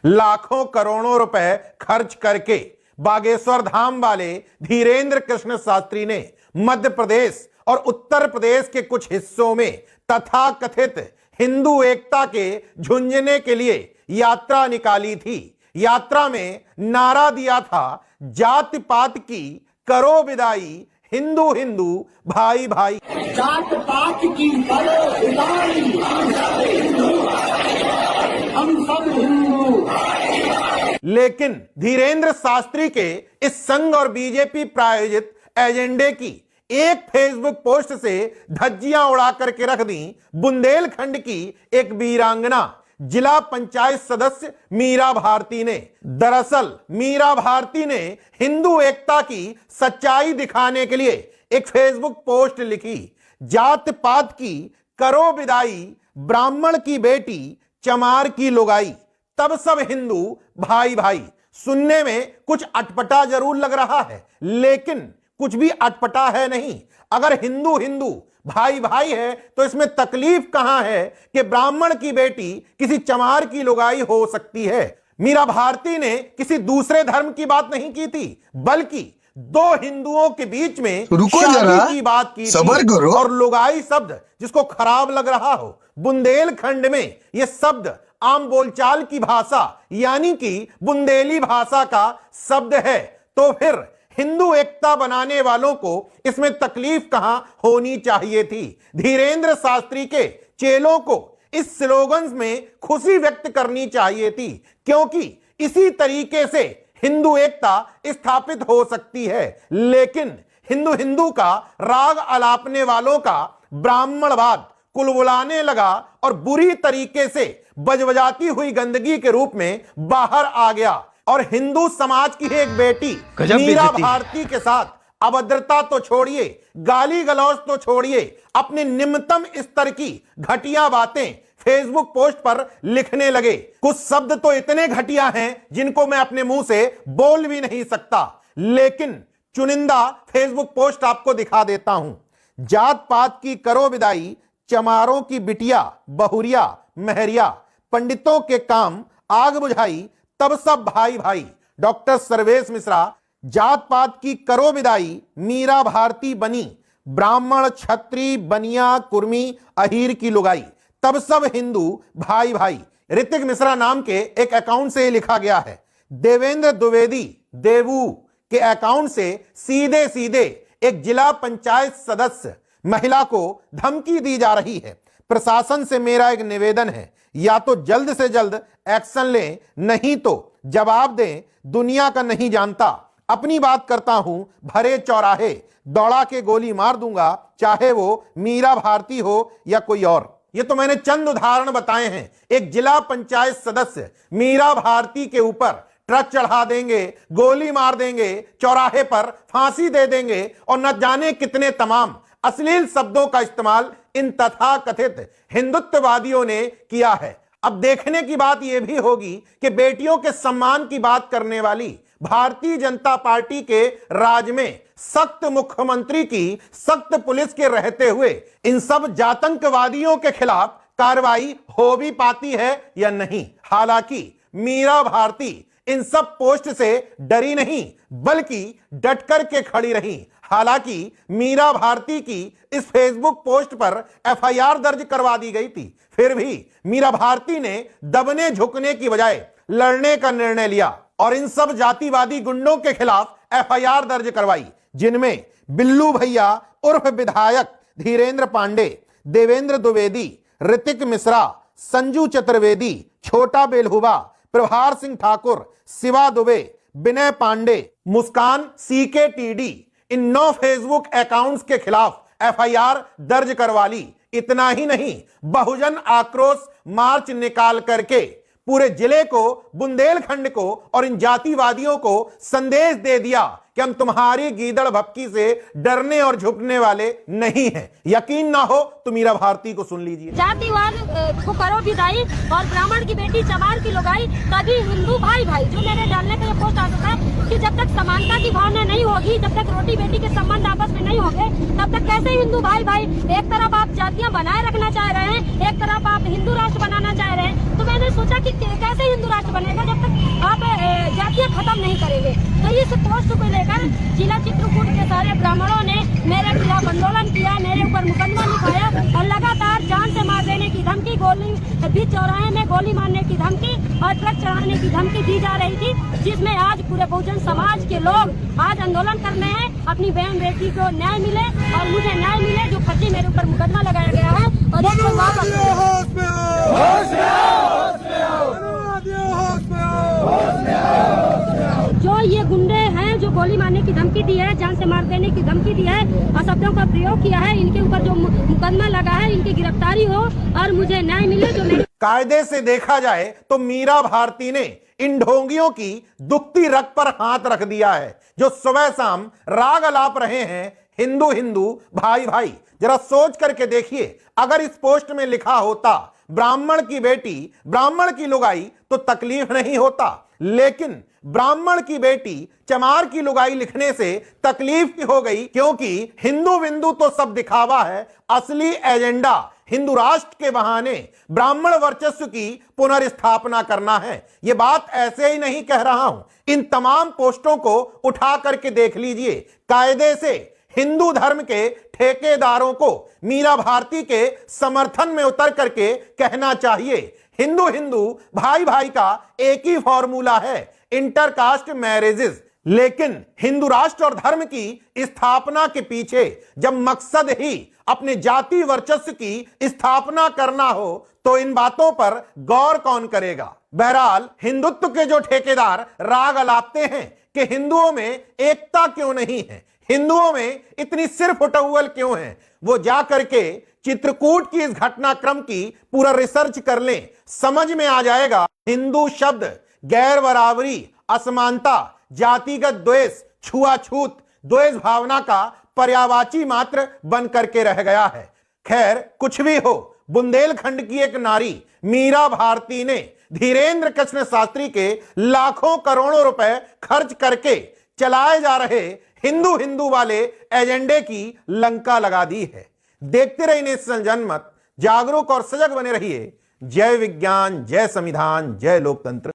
लाखों करोड़ों रुपए खर्च करके बागेश्वर धाम वाले धीरेन्द्र कृष्ण शास्त्री ने मध्य प्रदेश और उत्तर प्रदेश के कुछ हिस्सों में तथाकथित हिंदू एकता के झुंझुने के लिए यात्रा निकाली थी। यात्रा में नारा दिया था, जात पात की करो विदाई, हिंदू हिंदू भाई भाई। जात पात की करो विदाई, हम सब हिंदू। लेकिन धीरेन्द्र शास्त्री के इस संघ और बीजेपी प्रायोजित एजेंडे की एक फेसबुक पोस्ट से धज्जियां उड़ा करके रख दी बुंदेलखंड की एक वीरांगना जिला पंचायत सदस्य मीरा भारती ने। दरअसल मीरा भारती ने हिंदू एकता की सच्चाई दिखाने के लिए एक फेसबुक पोस्ट लिखी, जात पात की करो विदाई, ब्राह्मण की बेटी चमार की लुगाई, तब सब हिंदू भाई भाई। सुनने में कुछ अटपटा जरूर लग रहा है, लेकिन कुछ भी अटपटा है नहीं। अगर हिंदू हिंदू भाई भाई है तो इसमें तकलीफ कहां है कि ब्राह्मण की बेटी किसी चमार की लुगाई हो सकती है। मीरा भारती ने किसी दूसरे धर्म की बात नहीं की थी, बल्कि दो हिंदुओं के बीच में शादी की बात की थी। और लुगाई शब्द जिसको खराब लग रहा हो, बुंदेलखंड में यह शब्द आम बोलचाल की भाषा यानी कि बुंदेली भाषा का शब्द है, तो फिर हिंदू एकता बनाने वालों को इसमें तकलीफ कहां होनी चाहिए थी। धीरेन्द्र शास्त्री के चेलों को इस स्लोगन में खुशी व्यक्त करनी चाहिए थी, क्योंकि इसी तरीके से हिंदू एकता स्थापित हो सकती है। लेकिन हिंदू हिंदू का राग अलापने वालों का ब्राह्मणवाद कुलबुलाने लगा और बुरी तरीके से बजबजाती हुई गंदगी के रूप में बाहर आ गया। और हिंदू समाज की एक बेटी मीरा भारती के साथ अभद्रता तो छोड़िए, गाली गलौज तो छोड़िए, अपने निम्नतम स्तर की घटिया बातें फेसबुक पोस्ट पर लिखने लगे। कुछ शब्द तो इतने घटिया हैं जिनको मैं अपने मुंह से बोल भी नहीं सकता, लेकिन चुनिंदा फेसबुक पोस्ट आपको दिखा देता हूं। जात पात की करो विदाई, चमारों की बिटिया बहुरिया महरिया, पंडितों के काम आग बुझाई, तब सब भाई भाई। डॉक्टर सर्वेश मिश्रा, जात पात की करो विदाई, मीरा भारती बनी ब्राह्मण क्षत्रिय बनिया कुर्मी अहीर की लुगाई, तब सब हिंदू भाई भाई। ऋतिक मिश्रा नाम के एक अकाउंट से लिखा गया है। देवेंद्र द्विवेदी देवू के अकाउंट से सीधे सीधे एक जिला पंचायत सदस्य महिला को धमकी दी जा रही है। प्रशासन से मेरा एक निवेदन है, या तो जल्द से जल्द एक्शन लें, नहीं तो जवाब दें। दुनिया का नहीं जानता, अपनी बात करता हूं, भरे चौराहे दौड़ा के गोली मार दूंगा, चाहे वो मीरा भारती हो या कोई और। ये तो मैंने चंद उदाहरण बताए हैं। एक जिला पंचायत सदस्य मीरा भारती के ऊपर ट्रक चढ़ा देंगे, गोली मार देंगे, चौराहे पर फांसी दे देंगे और न जाने कितने तमाम अश्लील शब्दों का इस्तेमाल इन तथाकथित हिंदुत्ववादियों ने किया है। अब देखने की बात यह भी होगी कि बेटियों के सम्मान की बात करने वाली भारतीय जनता पार्टी के राज में सख्त मुख्यमंत्री की सख्त पुलिस के रहते हुए इन सब जातंकवादियों के खिलाफ कार्रवाई हो भी पाती है या नहीं। हालांकि मीरा भारती इन सब पोस्ट से डरी नहीं, बल्कि डट कर के खड़ी रही। हालांकि मीरा भारती की इस फेसबुक पोस्ट पर एफआईआर दर्ज करवा दी गई थी, फिर भी मीरा भारती ने दबने झुकने की बजाय लड़ने का निर्णय लिया और इन सब जातिवादी गुंडों के खिलाफ एफआईआर दर्ज करवाई, जिनमें बिल्लू भैया उर्फ विधायक धीरेन्द्र पांडे, देवेंद्र द्विवेदी, ऋतिक मिश्रा, संजू चतुर्वेदी, छोटा बेलहुबा, प्रभार सिंह ठाकुर, शिवा दुबे, विनय पांडे, मुस्कान CKTD, इन 9 फेसबुक अकाउंट्स के खिलाफ एफआईआर दर्ज करवा ली। इतना ही नहीं, बहुजन आक्रोश मार्च निकाल करके पूरे जिले को, बुंदेलखंड को और इन जातिवादियों को संदेश दे दिया कि हम तुम्हारी गीदड़ भपकी से डरने और झुकने वाले नहीं हैं। यकीन ना हो तो मीरा भारती को सुन लीजिए। जातिवाद को करो विदाई और ब्राह्मण की बेटी चमार की लुगाई, तभी हिंदू भाई भाई। जो मेरे डालने का ये पोस्ट आ सकता है कि जब तक समानता की भावना नहीं होगी, जब तक रोटी बेटी के संबंध आपस में नहीं होंगे, तब तक कैसे हिंदू भाई भाई। एक तरफ आप जातियां बनाए रखना चाह रहे हैं, एक तरफ आप हिंदू राष्ट्र बनाना चाह रहे हैं। तो मैंने सोचा कि कैसे हिंदू राष्ट्र बनेगा जब तक आप जातियां खत्म नहीं करेंगे। तो इस पोस्ट को लेकर जिला चित्रकूट के सारे ब्राह्मणों ने मेरे खिलाफ आंदोलन किया, मेरे ऊपर मुकदमा लिखाया और लगातार जान से मार देने की धमकी, गोली बीच चौराहे में गोली मारने की धमकी और ट्रक चढ़ाने की धमकी दी जा रही थी, जिसमें आज पूरे बहुजन समाज के लोग आज आंदोलन कर रहे हैं। अपनी बहन बेटी को न्याय मिले और मुझे न्याय मिले, जो फर्जी मेरे ऊपर मुकदमा लगाया गया है और इसको जो ये गुंडे हैं जो गोली मारने की धमकी दी है, जान से मार देने की धमकी दी है और शब्दों का प्रयोग किया है, इनके ऊपर जो मुकदमा लगा है इनकी गिरफ्तारी हो और मुझे न्याय मिले। जो मेरी कायदे से देखा जाए तो मीरा भारती ने इन ढोंगियों की दुखती रग पर हाथ रख दिया है, जो सुबह शाम राग अलाप रहे हैं हिंदू हिंदू भाई भाई। जरा सोच करके देखिए, अगर इस पोस्ट में लिखा होता ब्राह्मण की बेटी ब्राह्मण की लुगाई तो तकलीफ नहीं होता, लेकिन ब्राह्मण की बेटी चमार की लुगाई लिखने से तकलीफ हो गई, क्योंकि हिंदू बिंदु तो सब दिखावा है, असली एजेंडा हिंदू राष्ट्र के बहाने ब्राह्मण वर्चस्व की पुनर्स्थापना करना है। यह बात ऐसे ही नहीं कह रहा हूं, इन तमाम पोस्टों को उठा करके देख लीजिए। कायदे से हिंदू धर्म के ठेकेदारों को मीरा भारती के समर्थन में उतर करके कहना चाहिए, हिंदू हिंदू भाई भाई का एक ही फॉर्मूला है, इंटरकास्ट मैरिजेस। लेकिन हिंदू राष्ट्र और धर्म की स्थापना के पीछे जब मकसद ही अपने जाति वर्चस्व की स्थापना करना हो तो इन बातों पर गौर कौन करेगा। बहरहाल हिंदुत्व के जो ठेकेदार राग अलापते हैं कि हिंदुओं में एकता क्यों नहीं है, हिंदुओं में इतनी सिर फुटौल क्यों है, वो जा करके चित्रकूट की इस घटनाक्रम की पूरा रिसर्च कर लें, समझ में आ जाएगा। हिंदू शब्द गैर बराबरी, असमानता, जातिगत द्वेष, छुआछूत, द्वेष भावना का पर्यायवाची मात्र बन करके रह गया है। खैर कुछ भी हो, बुंदेलखंड की एक नारी मीरा भारती ने धीरेन्द्र कृष्ण शास्त्री के लाखों करोड़ों रुपए खर्च करके चलाए जा रहे हिंदू हिंदू वाले एजेंडे की लंका लगा दी है। देखते रहिए नेशनल जनमत, जागरूक और सजग बने रहिए। जय विज्ञान, जय संविधान, जय लोकतंत्र।